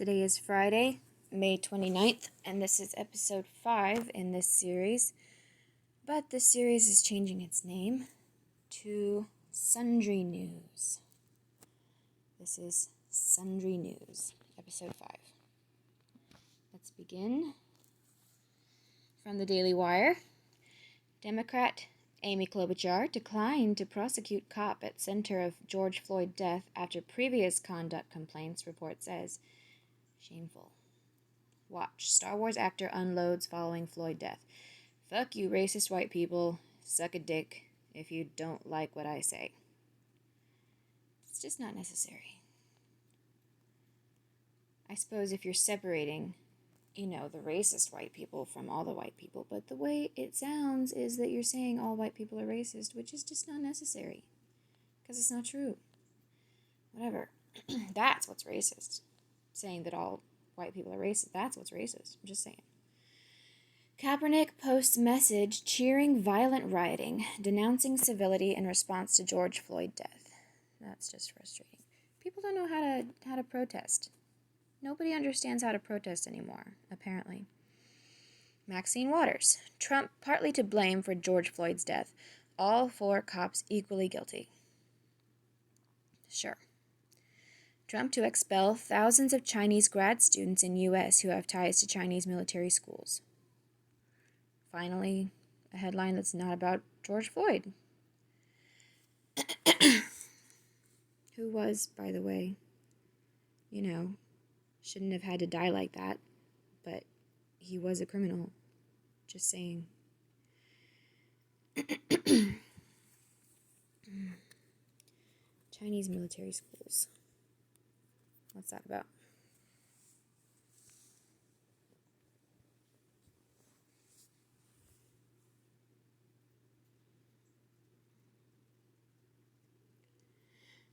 Today is Friday, May 29th, and this is episode 5 in this series. But this series is changing its name to Sundry News. This is Sundry News, episode 5. Let's begin. From the Daily Wire, Democrat Amy Klobuchar declined to prosecute cop at center of George Floyd death after previous conduct complaints, report says. Shameful. Watch. Star Wars actor unloads following Floyd death. Fuck you, racist white people. Suck a dick if you don't like what I say. It's just not necessary. I suppose if you're separating, the racist white people from all the white people, but the way it sounds is that you're saying all white people are racist, which is just not necessary. Because it's not true. Whatever. That's what's racist. Saying that all white people are racist. That's what's racist. I'm just saying. Kaepernick posts message cheering violent rioting, denouncing civility in response to George Floyd death. That's just frustrating. People don't know how to protest. Nobody understands how to protest anymore, apparently. Maxine Waters. Trump partly to blame for George Floyd's death. All 4 cops equally guilty. Sure. Trump to expel thousands of Chinese grad students in U.S. who have ties to Chinese military schools. Finally, a headline that's not about George Floyd. Who was, by the way, shouldn't have had to die like that, but he was a criminal. Just saying. Chinese military schools. What's that about?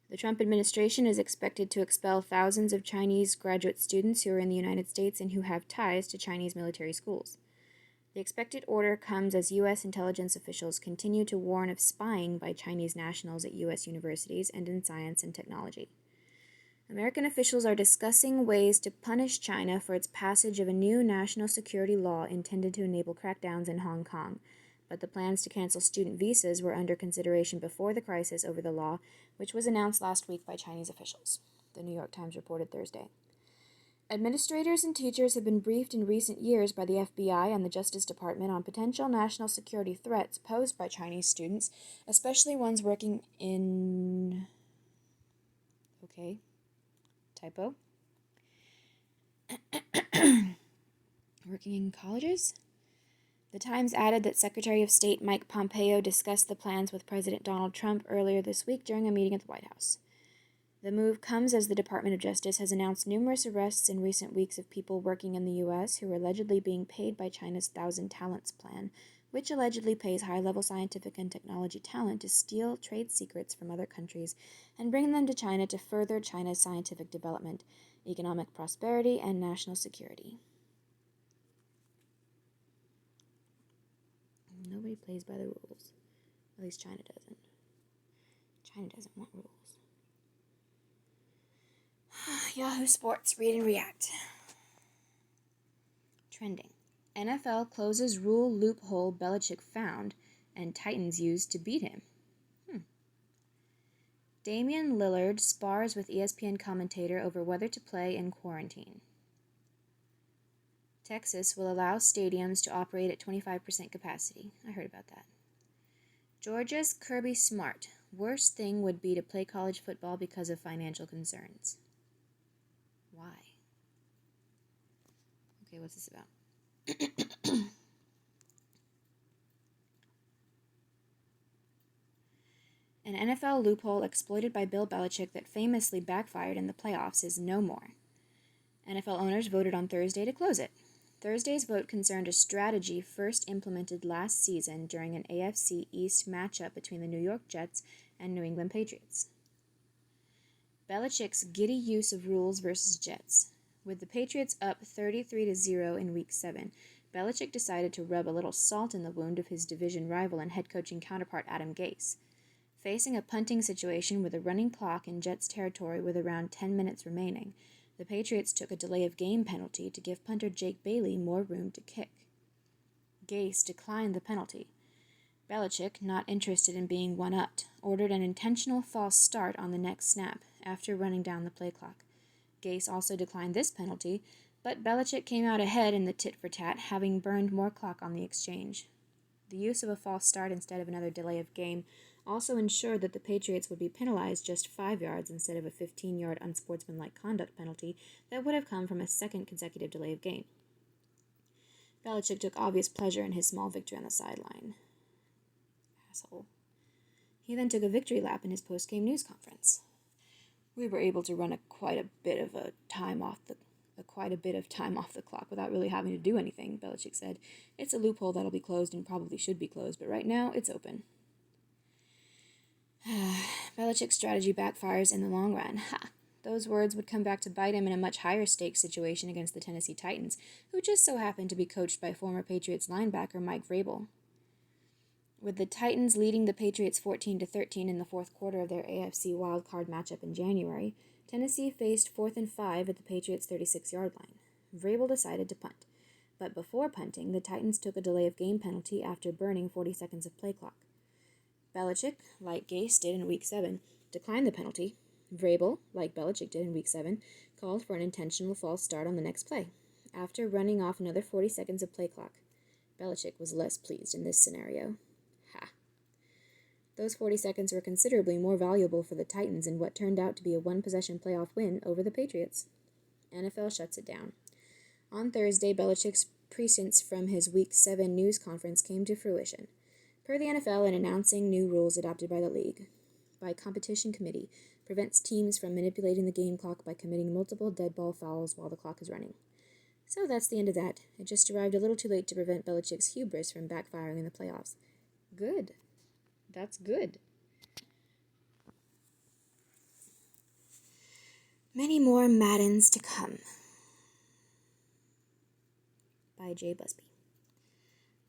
The Trump administration is expected to expel thousands of Chinese graduate students who are in the United States and who have ties to Chinese military schools. The expected order comes as U.S. intelligence officials continue to warn of spying by Chinese nationals at U.S. universities and in science and technology. American officials are discussing ways to punish China for its passage of a new national security law intended to enable crackdowns in Hong Kong, but the plans to cancel student visas were under consideration before the crisis over the law, which was announced last week by Chinese officials, the New York Times reported Thursday. Administrators and teachers have been briefed in recent years by the FBI and the Justice Department on potential national security threats posed by Chinese students, especially ones working in... typo. Working in colleges? The Times added that Secretary of State Mike Pompeo discussed the plans with President Donald Trump earlier this week during a meeting at the White House. The move comes as the Department of Justice has announced numerous arrests in recent weeks of people working in the U.S. who are allegedly being paid by China's Thousand Talents plan, which allegedly pays high-level scientific and technology talent to steal trade secrets from other countries and bring them to China to further China's scientific development, economic prosperity, and national security. Nobody plays by the rules. At least China doesn't. China doesn't want rules. Yahoo Sports, read and react. Trending. NFL closes rule loophole Belichick found and Titans used to beat him. Damian Lillard spars with ESPN commentator over whether to play in quarantine. Texas will allow stadiums to operate at 25% capacity. I heard about that. Georgia's Kirby Smart. Worst thing would be to play college football because of financial concerns. Why? Okay, what's this about? An NFL loophole exploited by Bill Belichick that famously backfired in the playoffs is no more. NFL owners voted on Thursday to close it. Thursday's vote concerned a strategy first implemented last season during an AFC East matchup between the New York Jets and New England Patriots. Belichick's giddy use of rules versus Jets. With the Patriots up 33-0 in Week 7, Belichick decided to rub a little salt in the wound of his division rival and head coaching counterpart Adam Gase. Facing a punting situation with a running clock in Jets territory with around 10 minutes remaining, The Patriots took a delay of game penalty to give punter Jake Bailey more room to kick. Gase declined the penalty. Belichick, not interested in being one-upped, ordered an intentional false start on the next snap after running down the play clock. Gase also declined this penalty, but Belichick came out ahead in the tit-for-tat, having burned more clock on the exchange. The use of a false start instead of another delay of game also ensured that the Patriots would be penalized just 5 yards instead of a 15-yard unsportsmanlike conduct penalty that would have come from a second consecutive delay of game. Belichick took obvious pleasure in his small victory on the sideline. Asshole. He then took a victory lap in his post-game news conference. We were able to run quite a bit of time off the clock without really having to do anything, Belichick said. It's a loophole that'll be closed and probably should be closed, but right now it's open. Belichick's strategy backfires in the long run. Ha! Those words would come back to bite him in a much higher stakes situation against the Tennessee Titans, who just so happened to be coached by former Patriots linebacker Mike Vrabel. With the Titans leading the Patriots 14-13 in the fourth quarter of their AFC wildcard matchup in January, Tennessee faced 4th and 5 at the Patriots' 36-yard line. Vrabel decided to punt, but before punting, the Titans took a delay of game penalty after burning 40 seconds of play clock. Belichick, like Gase did in Week 7, declined the penalty. Vrabel, like Belichick did in Week 7, called for an intentional false start on the next play, after running off another 40 seconds of play clock. Belichick was less pleased in this scenario. Ha! Those 40 seconds were considerably more valuable for the Titans in what turned out to be a one-possession playoff win over the Patriots. NFL shuts it down. On Thursday, Belichick's prescience from his Week 7 news conference came to fruition. Per the NFL, in announcing new rules adopted by the league, by competition committee, prevents teams from manipulating the game clock by committing multiple dead ball fouls while the clock is running. So that's the end of that. It just arrived a little too late to prevent Belichick's hubris from backfiring in the playoffs. Good. That's good. Many more Maddens to come. By Jay Busby.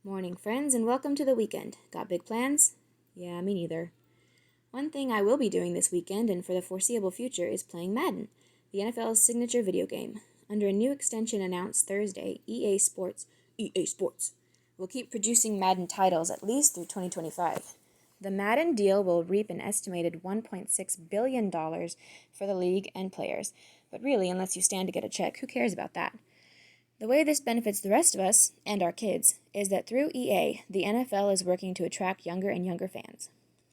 Morning, friends, and welcome to the weekend. Got big plans? Yeah, me neither. One thing I will be doing this weekend and for the foreseeable future is playing Madden, the NFL's signature video game. Under a new extension announced Thursday, EA Sports, will keep producing Madden titles at least through 2025. The Madden deal will reap an estimated $1.6 billion for the league and players, but really, unless you stand to get a check, who cares about that? The way this benefits the rest of us, and our kids, is that through EA, the NFL is working to attract younger and younger fans.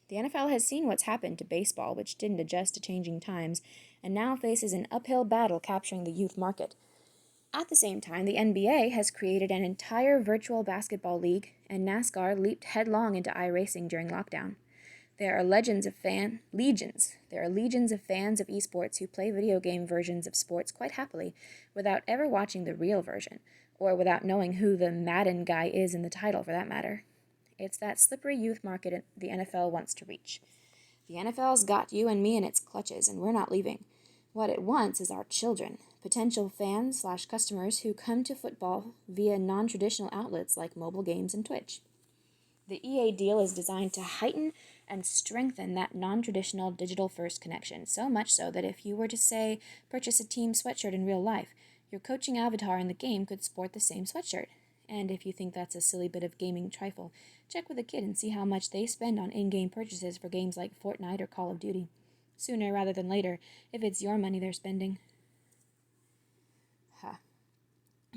The NFL has seen what's happened to baseball, which didn't adjust to changing times, and now faces an uphill battle capturing the youth market. At the same time, the NBA has created an entire virtual basketball league, and NASCAR leaped headlong into iRacing during lockdown. There are legions of fans of esports who play video game versions of sports quite happily without ever watching the real version, or without knowing who the Madden guy is in the title for that matter. It's that slippery youth market the NFL wants to reach. The NFL's got you and me in its clutches, and we're not leaving. What it wants is our children, potential fans/customers who come to football via non-traditional outlets like mobile games and Twitch. The EA deal is designed to heighten and strengthen that non-traditional digital-first connection, so much so that if you were to, say, purchase a team sweatshirt in real life, your coaching avatar in the game could sport the same sweatshirt. And if you think that's a silly bit of gaming trifle, check with a kid and see how much they spend on in-game purchases for games like Fortnite or Call of Duty. Sooner rather than later, if it's your money they're spending.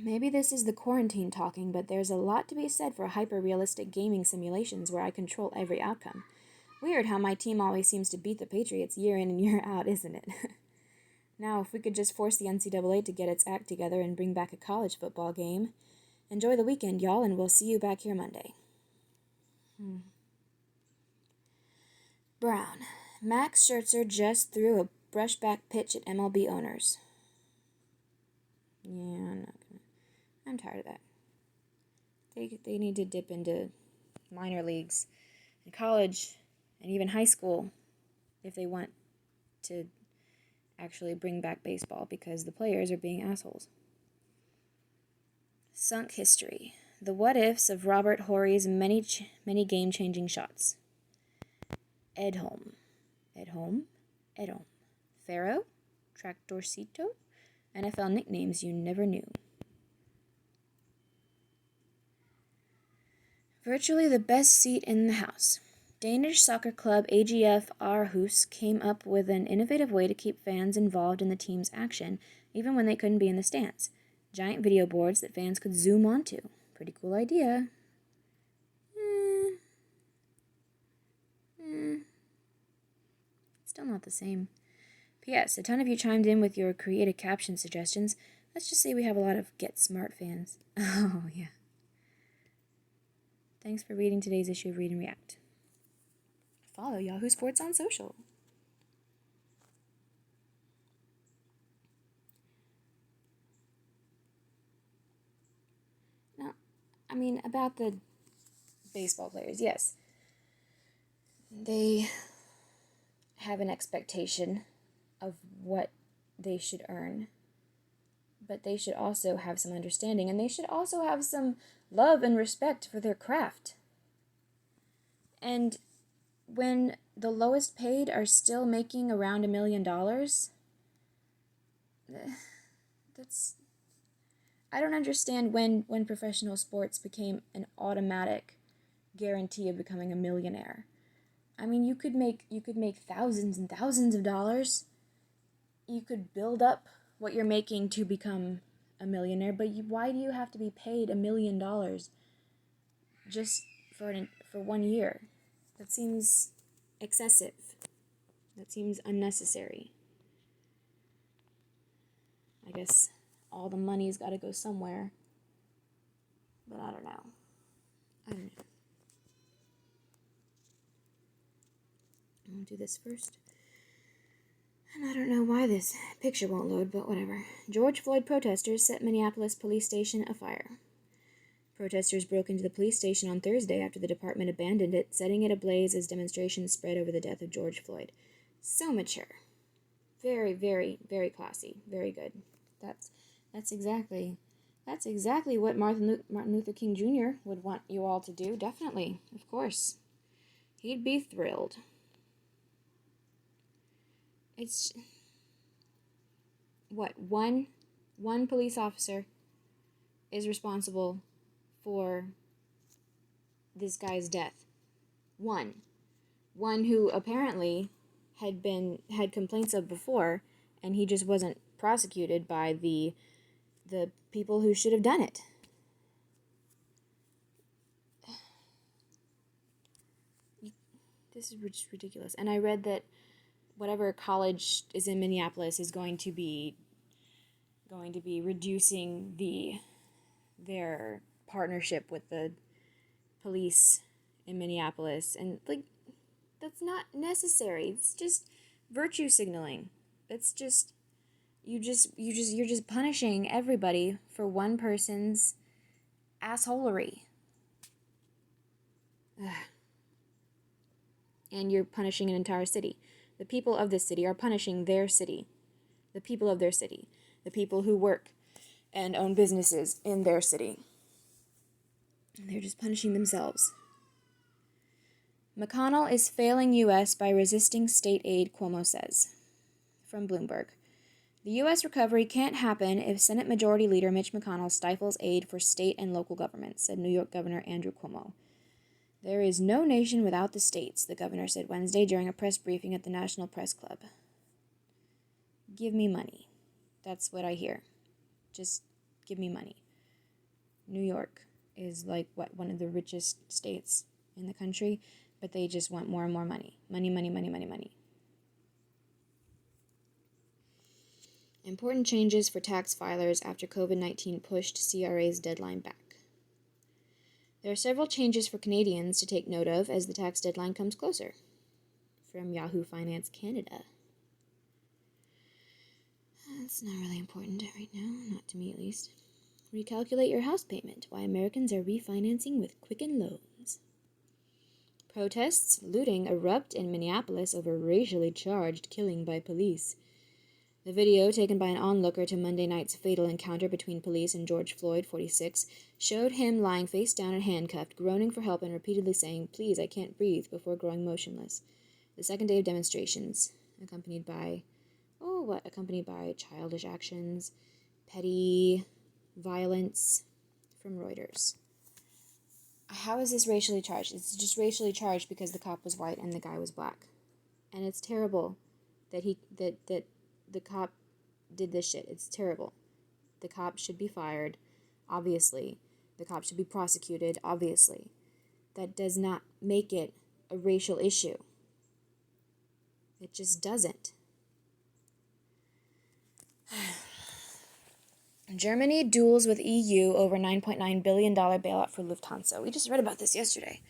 Maybe this is the quarantine talking, but there's a lot to be said for hyper-realistic gaming simulations where I control every outcome. Weird how my team always seems to beat the Patriots year in and year out, isn't it? Now, if we could just force the NCAA to get its act together and bring back a college football game. Enjoy the weekend, y'all, and we'll see you back here Monday. Brown. Max Scherzer just threw a brushback pitch at MLB owners. Yeah, I'm tired of that. They need to dip into minor leagues and college and even high school if they want to actually bring back baseball, because the players are being assholes. Sunk history. The what-ifs of Robert Horry's many game-changing shots. Edholm. Pharaoh? Tractorcito? NFL nicknames you never knew. Virtually the best seat in the house. Danish soccer club AGF Aarhus came up with an innovative way to keep fans involved in the team's action, even when they couldn't be in the stands. Giant video boards that fans could zoom onto. Pretty cool idea. Still not the same. P.S. A ton of you chimed in with your creative caption suggestions. Let's just say we have a lot of Get Smart fans. Oh, yeah. Thanks for reading today's issue of Read and React. Follow Yahoo Sports on social. Now, about the baseball players, yes. They have an expectation of what they should earn, but they should also have some understanding, and they should also have some love and respect for their craft. And when the lowest paid are still making around $1 million, I don't understand when professional sports became an automatic guarantee of becoming a millionaire. You could make thousands and thousands of dollars. You could build up what you're making to become a millionaire, but why do you have to be paid $1 million just for 1 year? That seems excessive. That seems unnecessary. I guess all the money's got to go somewhere, but I don't know. I'm going to do this first. And I don't know why this picture won't load, but whatever. George Floyd protesters set Minneapolis police station afire. Protesters broke into the police station on Thursday after the department abandoned it, setting it ablaze as demonstrations spread over the death of George Floyd. So mature. Very, very, very classy. Very good. That's exactly what Martin Luther King Jr. would want you all to do. Definitely. Of course. He'd be thrilled. It's what one police officer is responsible for this guy's death. One who apparently had complaints of before, and he just wasn't prosecuted by the people who should have done it. This is just ridiculous. And I read that whatever college is in Minneapolis is going to be reducing their partnership with the police in Minneapolis, and that's not necessary. It's just virtue signaling. It's just you're just punishing everybody for one person's assholery. Ugh. And you're punishing an entire city. The people of this city are punishing their city. The people of their city. The people who work and own businesses in their city. They're just punishing themselves. McConnell is failing U.S. by resisting state aid, Cuomo says. From Bloomberg. The U.S. recovery can't happen if Senate Majority Leader Mitch McConnell stifles aid for state and local governments, said New York Governor Andrew Cuomo. There is no nation without the states, the governor said Wednesday during a press briefing at the National Press Club. Give me money. That's what I hear. Just give me money. New York is one of the richest states in the country, but they just want more and more money. Money, money, money, money, money. Important changes for tax filers after COVID-19 pushed CRA's deadline back. There are several changes for Canadians to take note of as the tax deadline comes closer. From Yahoo Finance Canada. That's not really important right now, not to me at least. Recalculate your house payment, why Americans are refinancing with Quicken Loans. Protests, looting erupt in Minneapolis over racially charged killing by police. The video, taken by an onlooker to Monday night's fatal encounter between police and George Floyd, 46, showed him lying face down and handcuffed, groaning for help and repeatedly saying, "Please, I can't breathe," before growing motionless. The second day of demonstrations, accompanied by accompanied by childish actions, petty violence, from Reuters. How is this racially charged? It's just racially charged because the cop was white and the guy was black. And it's terrible that the cop did this shit. It's terrible. The cop should be fired, obviously. The cop should be prosecuted, obviously. That does not make it a racial issue. It just doesn't. Germany duels with EU over $9.9 billion bailout for Lufthansa. We just read about this yesterday.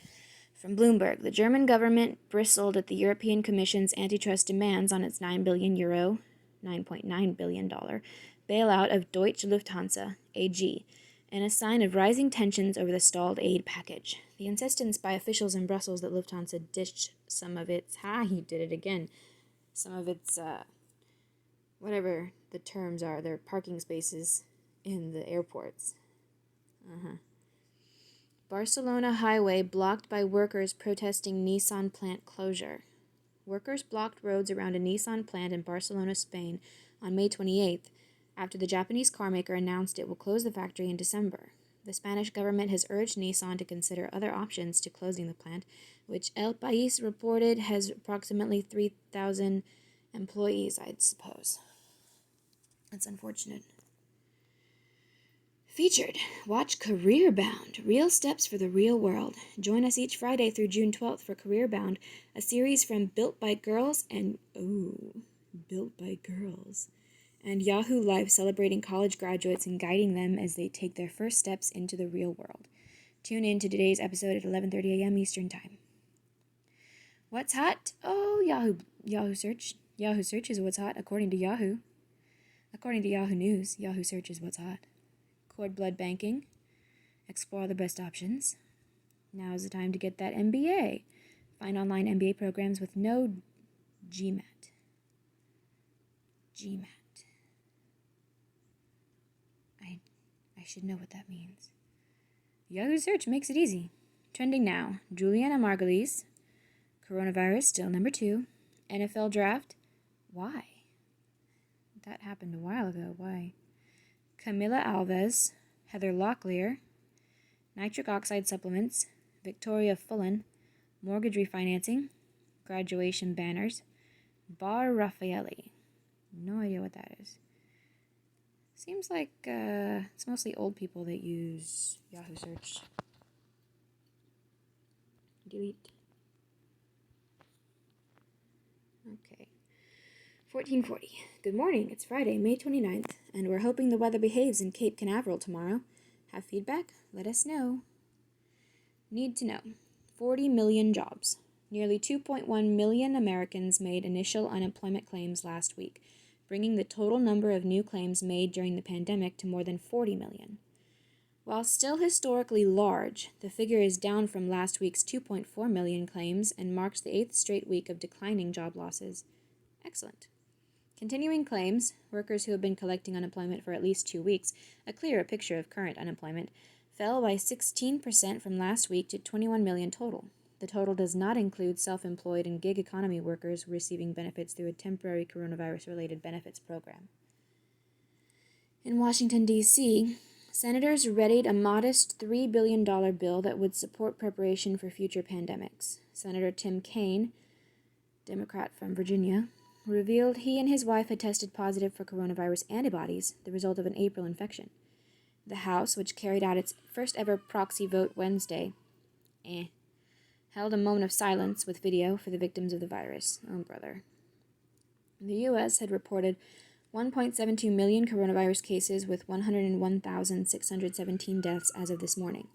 From Bloomberg, the German government bristled at the European Commission's antitrust demands on its €9.9 billion bailout of Deutsche Lufthansa, AG, in a sign of rising tensions over the stalled aid package. The insistence by officials in Brussels that Lufthansa ditched some of its, some of its, whatever the terms are, their parking spaces in the airports. Barcelona highway blocked by workers protesting Nissan plant closure. Workers blocked roads around a Nissan plant in Barcelona, Spain on May 28th after the Japanese carmaker announced it will close the factory in December. The Spanish government has urged Nissan to consider other options to closing the plant, which El País reported has approximately 3,000 employees, I'd suppose. That's unfortunate. Featured. Watch Career Bound, Real Steps for the Real World. Join us each Friday through June 12th for Career Bound, a series from Built by Girls and Yahoo Live, celebrating college graduates and guiding them as they take their first steps into the real world. Tune in to today's episode at 11:30 a.m. Eastern Time. What's hot? Oh, Yahoo Search. Yahoo Search is what's hot according to Yahoo. According to Yahoo News, Yahoo Search is what's hot. Cord blood banking. Explore the best options. Now is the time to get that MBA. Find online MBA programs with no GMAT. I should know what that means. Yahoo Search makes it easy. Trending now. Juliana Margulies. Coronavirus still number 2. NFL draft. Why? That happened a while ago. Why? Camila Alves. Heather Locklear. Nitric oxide supplements. Victoria Fullen. Mortgage refinancing. Graduation banners. Bar Raffaelli. No idea what that is. Seems like it's mostly old people that use Yahoo Search. Delete. Okay. 1440. Good morning. It's Friday, May 29th, and we're hoping the weather behaves in Cape Canaveral tomorrow. Have feedback? Let us know. Need to know. 40 million jobs. Nearly 2.1 million Americans made initial unemployment claims last week, bringing the total number of new claims made during the pandemic to more than 40 million. While still historically large, the figure is down from last week's 2.4 million claims and marks the 8th straight week of declining job losses. Excellent. Continuing claims, workers who have been collecting unemployment for at least 2 weeks, a clearer picture of current unemployment, fell by 16% from last week to 21 million total. The total does not include self-employed and gig economy workers receiving benefits through a temporary coronavirus-related benefits program. In Washington, D.C., senators readied a modest $3 billion bill that would support preparation for future pandemics. Senator Tim Kaine, Democrat from Virginia, revealed he and his wife had tested positive for coronavirus antibodies, the result of an April infection. The House, which carried out its first-ever proxy vote Wednesday, held a moment of silence with video for the victims of the virus. Oh, brother. The U.S. had reported 1.72 million coronavirus cases with 101,617 deaths as of this morning.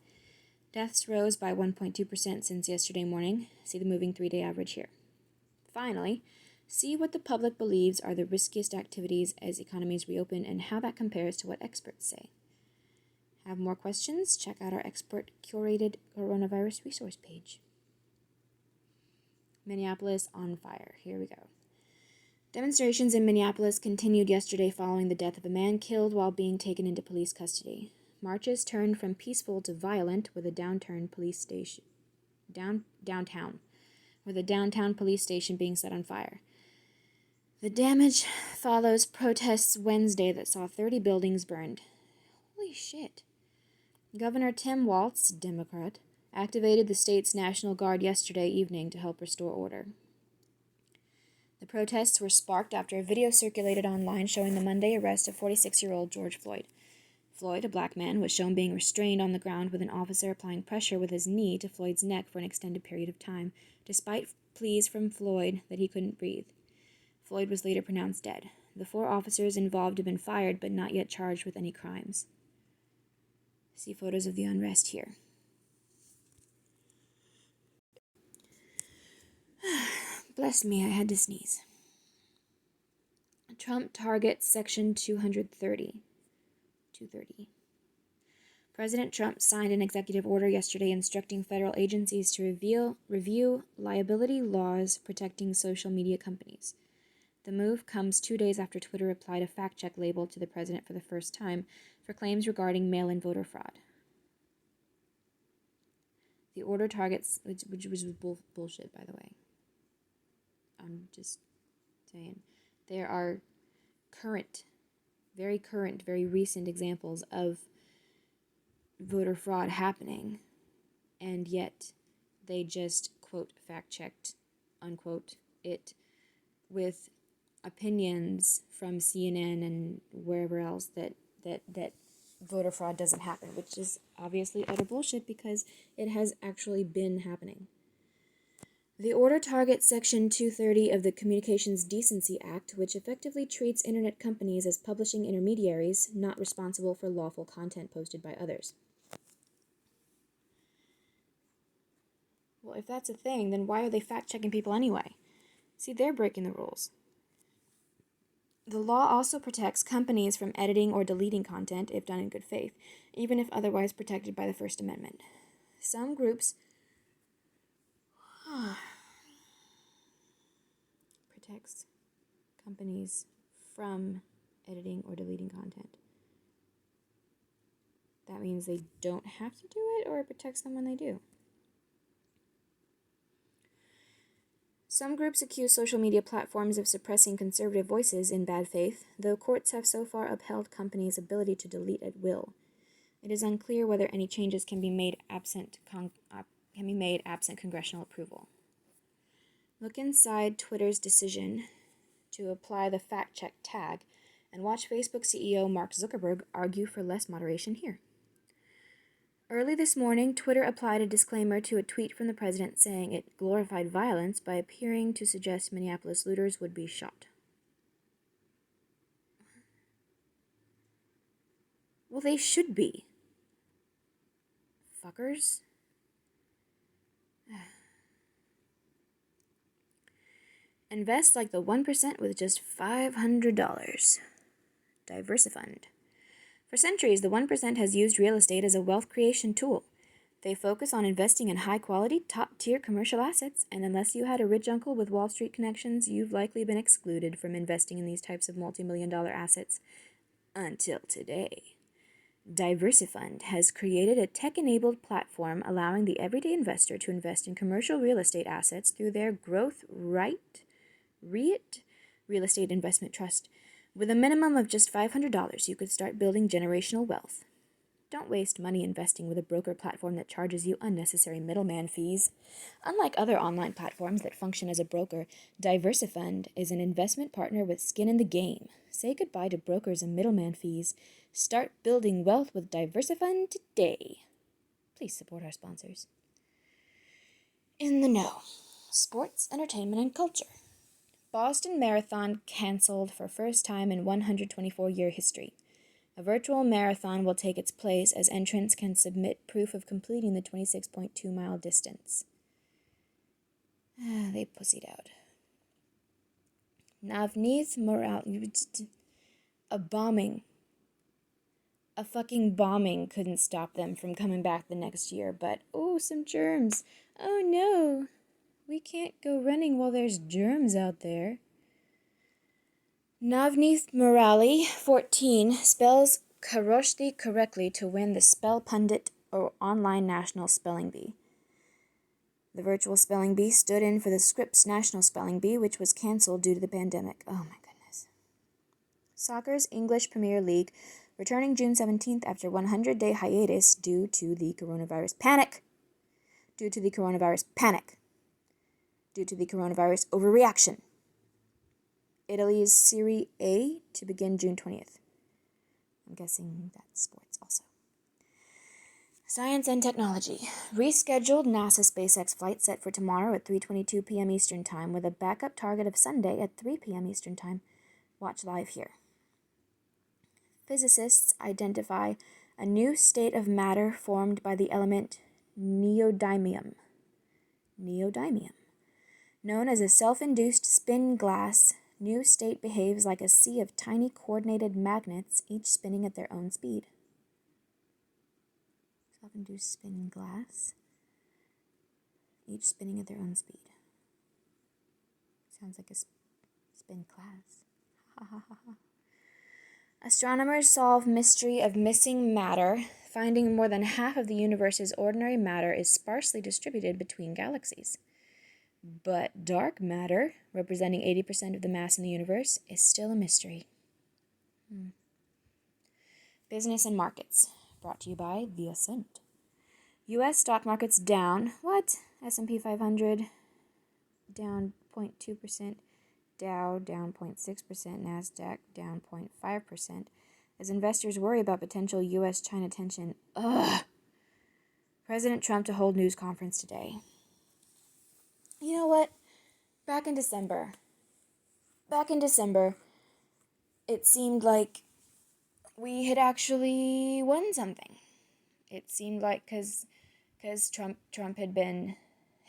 Deaths rose by 1.2% since yesterday morning. See the moving 3-day average here. Finally, see what the public believes are the riskiest activities as economies reopen and how that compares to what experts say. Have more questions? Check out our expert-curated coronavirus resource page. Minneapolis on fire. Here we go. Demonstrations in Minneapolis continued yesterday following the death of a man killed while being taken into police custody. Marches turned from peaceful to violent with a downtown police station being set on fire. The damage follows protests Wednesday that saw 30 buildings burned. Holy shit. Governor Tim Walz, Democrat, activated the state's National Guard yesterday evening to help restore order. The protests were sparked after a video circulated online showing the Monday arrest of 46-year-old George Floyd. Floyd, a black man, was shown being restrained on the ground with an officer applying pressure with his knee to Floyd's neck for an extended period of time, despite pleas from Floyd that he couldn't breathe. Floyd was later pronounced dead. The 4 officers involved have been fired but not yet charged with any crimes. See photos of the unrest here. Bless me, I had to sneeze. Trump targets Section 230. President Trump signed an executive order yesterday instructing federal agencies to review liability laws protecting social media companies. The move comes 2 days after Twitter applied a fact-check label to the president for the first time for claims regarding mail-in voter fraud. The order targets, which was bullshit, by the way. I'm just saying. There are very recent examples of voter fraud happening, and yet they just, quote, fact-checked, unquote, it with opinions from CNN and wherever else that voter fraud doesn't happen, which is obviously utter bullshit because it has actually been happening. The order targets Section 230 of the Communications Decency Act, which effectively treats internet companies as publishing intermediaries not responsible for lawful content posted by others. Well, if that's a thing, then why are they fact-checking people anyway? See, they're breaking the rules. The law also protects companies from editing or deleting content if done in good faith, even if otherwise protected by the First Amendment. Some groups protects companies from editing or deleting content. That means they don't have to do it, or it protects them when they do. Some groups accuse social media platforms of suppressing conservative voices in bad faith, though courts have so far upheld companies' ability to delete at will. It is unclear whether any changes can be made absent congressional approval. Look inside Twitter's decision to apply the fact-check tag and watch Facebook CEO Mark Zuckerberg argue for less moderation here. Early this morning, Twitter applied a disclaimer to a tweet from the president saying it glorified violence by appearing to suggest Minneapolis looters would be shot. Well, they should be. Fuckers. Invest like the 1% with just $500. Diversifund. For centuries, the 1% has used real estate as a wealth creation tool. They focus on investing in high-quality, top-tier commercial assets, and unless you had a rich uncle with Wall Street connections, you've likely been excluded from investing in these types of multi-million-dollar assets until today. Diversifund has created a tech-enabled platform allowing the everyday investor to invest in commercial real estate assets through their Growth REIT Real Estate Investment Trust. With a minimum of just $500, you could start building generational wealth. Don't waste money investing with a broker platform that charges you unnecessary middleman fees. Unlike other online platforms that function as a broker, Diversifund is an investment partner with skin in the game. Say goodbye to brokers and middleman fees. Start building wealth with Diversifund today. Please support our sponsors. In the know. Sports, entertainment, and culture. Boston Marathon canceled for first time in 124-year history. A virtual marathon will take its place as entrants can submit proof of completing the 26.2-mile distance. They pussied out. Navneet Morali. A fucking bombing couldn't stop them from coming back the next year, but some germs. Oh no. We can't go running while there's germs out there. Navneet Morali, 14, spells Kharoshthi correctly to win the Spell Pundit or online national spelling bee. The virtual spelling bee stood in for the Scripps National Spelling Bee, which was canceled due to the pandemic. Oh my goodness. Soccer's English Premier League returning June 17th after 100-day hiatus due to the coronavirus panic. Due to the coronavirus panic. Due to the coronavirus overreaction. Italy's Serie A to begin June 20th. I'm guessing that's sports also. Science and technology. Rescheduled NASA SpaceX flight set for tomorrow at 3:22 p.m. Eastern Time with a backup target of Sunday at 3 p.m. Eastern Time. Watch live here. Physicists identify a new state of matter formed by the element neodymium. Neodymium. Known as a self-induced spin glass, new state behaves like a sea of tiny coordinated magnets, each spinning at their own speed. Self-induced spin glass, each spinning at their own speed. Sounds like a spin class. Ha ha ha ha. Astronomers solve mystery of missing matter, finding more than half of the universe's ordinary matter is sparsely distributed between galaxies. But dark matter, representing 80% of the mass in the universe, is still a mystery. Business and markets, brought to you by The Ascent. U.S. stock markets down. What? S&P 500 down 0.2%. Dow down 0.6%, NASDAQ down 0.5%, as investors worry about potential U.S.-China tension. President Trump to hold news conference today. You know what? Back in December, it seemed like we had actually won something. It seemed like because Trump had been,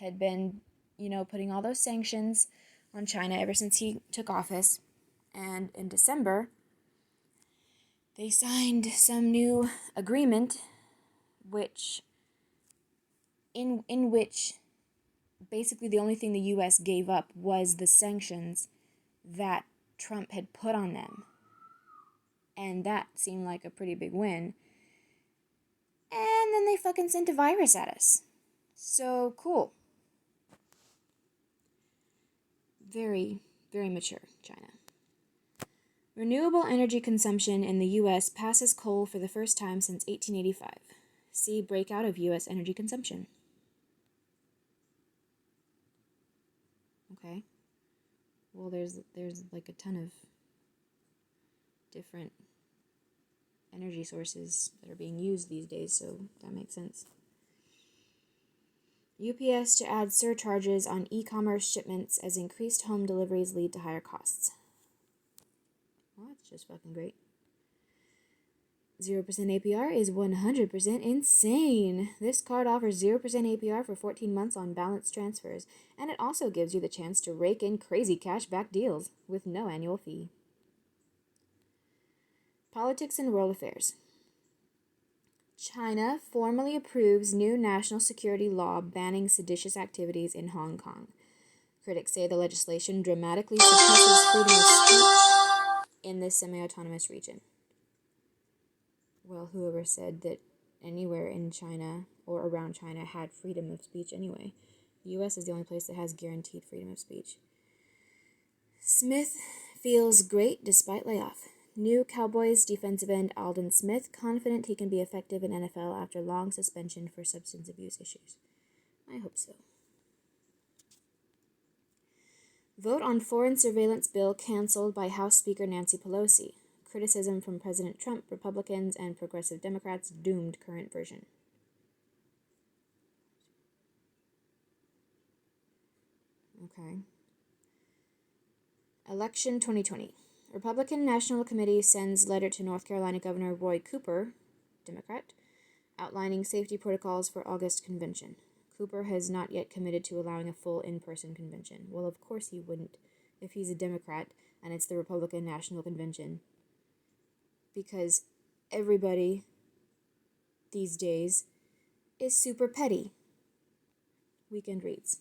putting all those sanctions on China ever since he took office, and in December they signed some new agreement in which basically the only thing the US gave up was the sanctions that Trump had put on them, and that seemed like a pretty big win. And then they fucking sent a virus at us. So cool. Very, very mature, China. Renewable energy consumption in the U.S. passes coal for the first time since 1885. See breakout of U.S. energy consumption. Okay. Well, there's like a ton of different energy sources that are being used these days, so that makes sense. UPS to add surcharges on e-commerce shipments as increased home deliveries lead to higher costs. Well, that's just fucking great. 0% APR is 100% insane. This card offers 0% APR for 14 months on balance transfers, and it also gives you the chance to rake in crazy cashback deals with no annual fee. Politics and world affairs. China formally approves new national security law banning seditious activities in Hong Kong. Critics say the legislation dramatically suppresses freedom of speech in this semi-autonomous region. Well, whoever said that anywhere in China or around China had freedom of speech anyway? The U.S. is the only place that has guaranteed freedom of speech. Smith feels great despite layoff. New Cowboys defensive end Aldon Smith confident he can be effective in NFL after long suspension for substance abuse issues. I hope so. Vote on foreign surveillance bill canceled by House Speaker Nancy Pelosi. Criticism from President Trump, Republicans, and progressive Democrats doomed current version. Okay. Election 2020. Republican National Committee sends letter to North Carolina Governor Roy Cooper, Democrat, outlining safety protocols for August convention. Cooper has not yet committed to allowing a full in-person convention. Well, of course he wouldn't if he's a Democrat and it's the Republican National Convention. Because everybody these days is super petty. Weekend reads.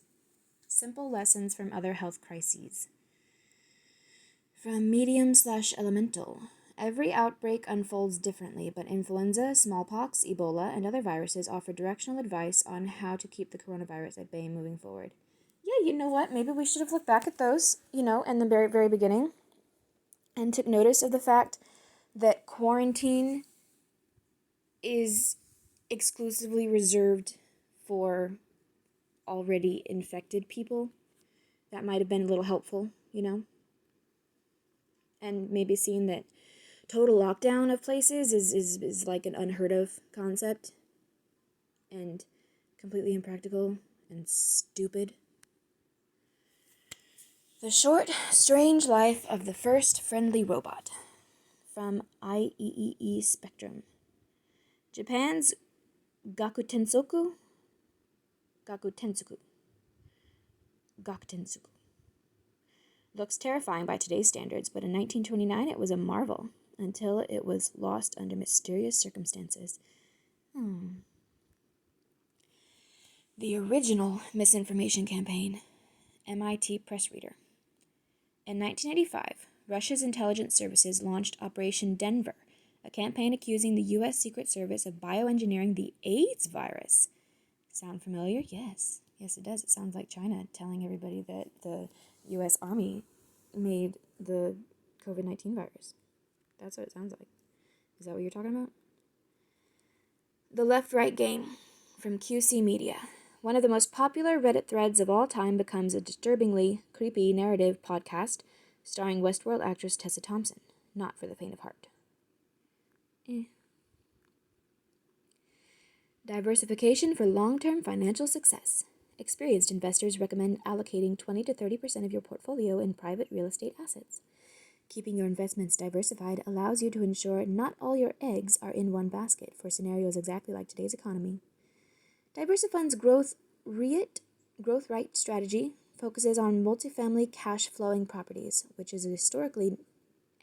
Simple lessons from other health crises. From medium/elemental. Every outbreak unfolds differently, but influenza, smallpox, Ebola, and other viruses offer directional advice on how to keep the coronavirus at bay moving forward. Yeah, you know what? Maybe we should have looked back at those, in the very, very beginning and took notice of the fact that quarantine is exclusively reserved for already infected people. That might have been a little helpful, and maybe seeing that total lockdown of places is like an unheard of concept and completely impractical and stupid. The Short, Strange Life of the First Friendly Robot from IEEE Spectrum. Japan's Gakutensoku Gakutensoku Gakutensoku looks terrifying by today's standards, but in 1929 it was a marvel until it was lost under mysterious circumstances. The original misinformation campaign, MIT Press Reader. In 1985, Russia's intelligence services launched Operation Denver, a campaign accusing the U.S. Secret Service of bioengineering the AIDS virus. Sound familiar? Yes. Yes, it does. It sounds like China telling everybody that the U.S. Army made the COVID-19 virus. That's what it sounds like. Is that what you're talking about? The Left-Right Game from QC Media. One of the most popular Reddit threads of all time becomes a disturbingly creepy narrative podcast starring Westworld actress Tessa Thompson. Not for the faint of heart. Diversification for long-term financial success. Experienced investors recommend allocating 20 to 30% of your portfolio in private real estate assets. Keeping your investments diversified allows you to ensure not all your eggs are in one basket for scenarios exactly like today's economy. Diversifund's growth right strategy focuses on multifamily cash-flowing properties, which is historically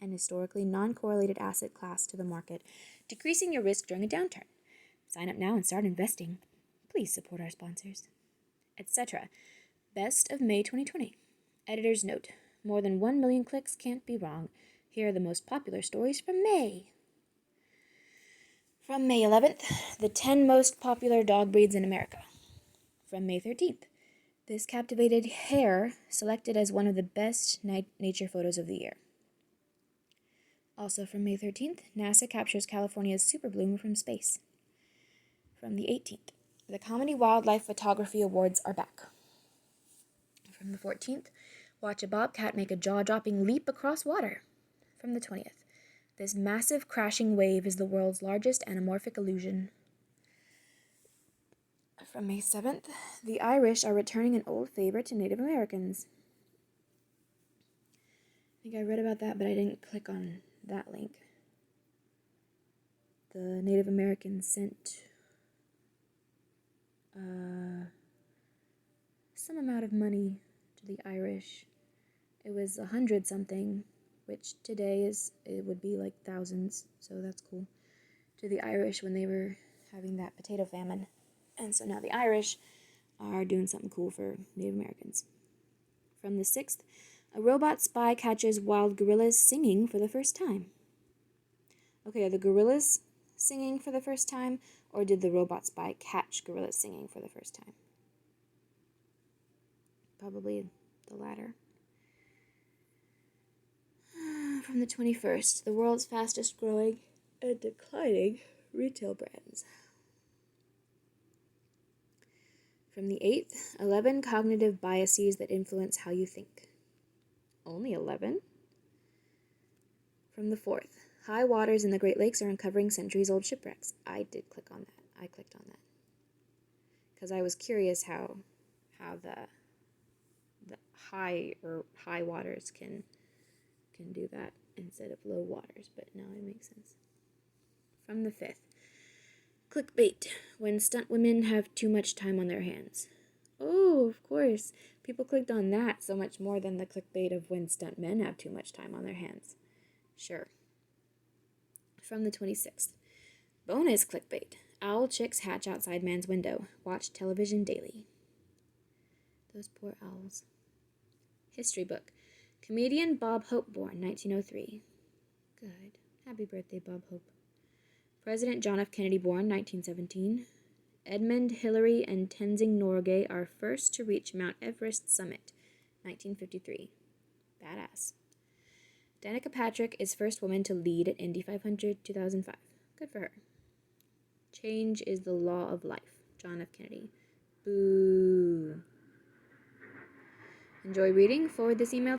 non-correlated asset class to the market, decreasing your risk during a downturn. Sign up now and start investing. Please support our sponsors. Etc. Best of May 2020. Editor's note. More than 1 million clicks can't be wrong. Here are the most popular stories from May. From May 11th, the 10 most popular dog breeds in America. From May 13th, this captivated hare selected as one of the best nature photos of the year. Also from May 13th, NASA captures California's super bloom from space. From the 18th, the Comedy Wildlife Photography Awards are back. From the 14th, watch a bobcat make a jaw-dropping leap across water. From the 20th, this massive crashing wave is the world's largest anamorphic illusion. From May 7th, the Irish are returning an old favorite to Native Americans. I think I read about that, but I didn't click on that link. The Native Americans sent some amount of money to the Irish. It was 100 something, which today it would be like thousands, so that's cool. To the Irish when they were having that potato famine. And so now the Irish are doing something cool for Native Americans. From the 6th, a robot spy catches wild gorillas singing for the first time. Okay, are the gorillas singing for the first time, or did the robot spy catch gorillas singing for the first time? Probably the latter. From the 21st, the world's fastest growing and declining retail brands. From the 8th, 11 cognitive biases that influence how you think. Only 11? From the 4th, high waters in the Great Lakes are uncovering centuries-old shipwrecks. I did click on that. I clicked on that. Because I was curious how the high waters can do that instead of low waters, but now it makes sense. From the 5th, clickbait, when stunt women have too much time on their hands. Oh, of course. People clicked on that so much more than the clickbait of when stunt men have too much time on their hands. Sure. From the 26th, bonus clickbait, owl chicks hatch outside man's window. Watch television daily. Those poor owls. History book. Comedian Bob Hope born 1903. Good. Happy birthday, Bob Hope. President John F. Kennedy born, 1917. Edmund Hillary and Tenzing Norgay are first to reach Mount Everest summit, 1953. Badass. Danica Patrick is first woman to lead at Indy 500 2005. Good for her. Change is the law of life. John F. Kennedy. Boo. Enjoy reading? Forward this email